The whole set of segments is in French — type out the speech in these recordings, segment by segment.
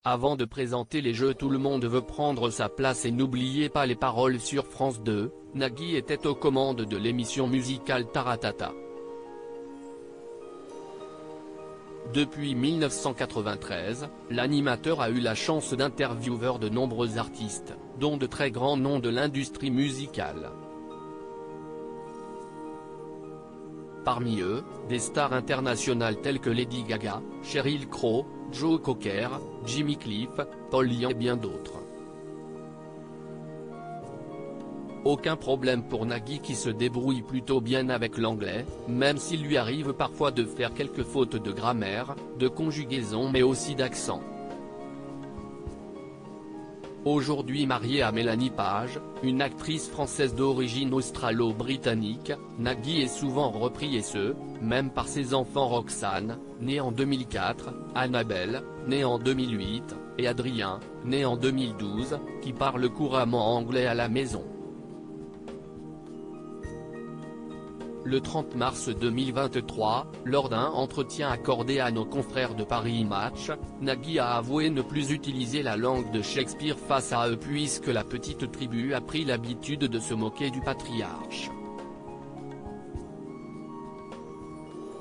Avant de présenter les jeux Tout le monde veut prendre sa place et n'oubliez pas les paroles sur France 2, Nagui était aux commandes de l'émission musicale Taratata. Depuis 1993, l'animateur a eu la chance d'interviewer de nombreux artistes, dont de très grands noms de l'industrie musicale. Parmi eux, des stars internationales telles que Lady Gaga, Sheryl Crow, Joe Cocker, Jimmy Cliff, Paul Young et bien d'autres. Aucun problème pour Nagui qui se débrouille plutôt bien avec l'anglais, même s'il lui arrive parfois de faire quelques fautes de grammaire, de conjugaison mais aussi d'accent. Aujourd'hui marié à Mélanie Page, une actrice française d'origine australo-britannique, Nagui est souvent repris et ce, même par ses enfants Roxane, née en 2004, Annabelle, née en 2008, et Adrien, né en 2012, qui parle couramment anglais à la maison. Le 30 mars 2023, lors d'un entretien accordé à nos confrères de Paris Match, Nagui a avoué ne plus utiliser la langue de Shakespeare face à eux puisque la petite tribu a pris l'habitude de se moquer du patriarche.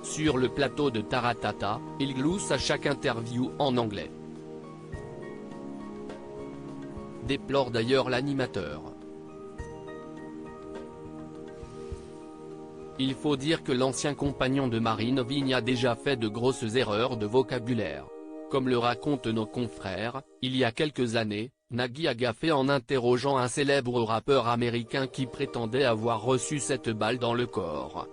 Sur le plateau de Taratata, il glousse à chaque interview en anglais. Déplore d'ailleurs l'animateur. Il faut dire que l'ancien compagnon de Marine Vigne a déjà fait de grosses erreurs de vocabulaire. Comme le racontent nos confrères, il y a quelques années, Nagui a gaffé en interrogeant un célèbre rappeur américain qui prétendait avoir reçu cette balle dans le corps.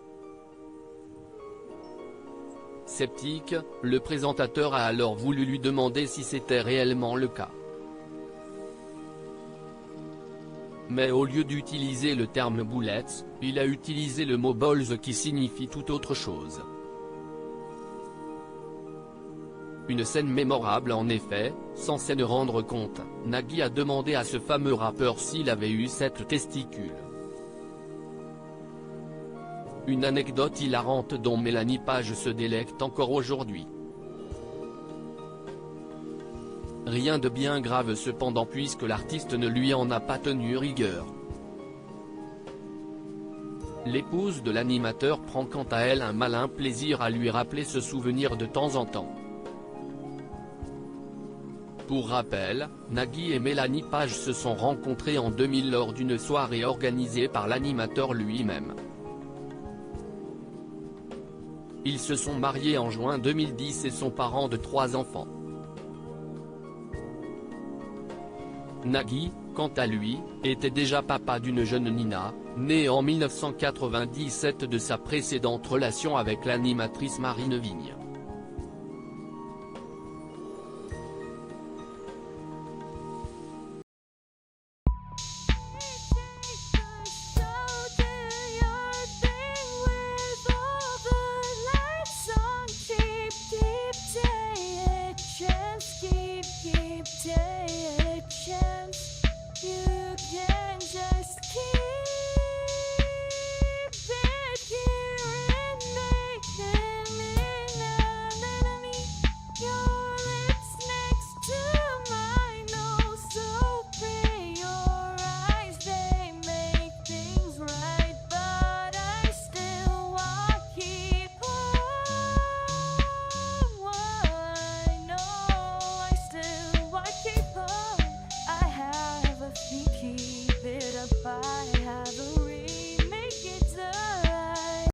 Sceptique, le présentateur a alors voulu lui demander si c'était réellement le cas. Mais au lieu d'utiliser le terme bullets, il a utilisé le mot balls qui signifie tout autre chose. Une scène mémorable en effet, sans s'en rendre compte, Nagui a demandé à ce fameux rappeur s'il avait eu 7 testicules. Une anecdote hilarante dont Mélanie Page se délecte encore aujourd'hui. Rien de bien grave cependant puisque l'artiste ne lui en a pas tenu rigueur. L'épouse de l'animateur prend quant à elle un malin plaisir à lui rappeler ce souvenir de temps en temps. Pour rappel, Nagui et Mélanie Page se sont rencontrés en 2000 lors d'une soirée organisée par l'animateur lui-même. Ils se sont mariés en juin 2010 et sont parents de 3 enfants. Nagui, quant à lui, était déjà papa d'une jeune Nina, née en 1997 de sa précédente relation avec l'animatrice Marine Vigne.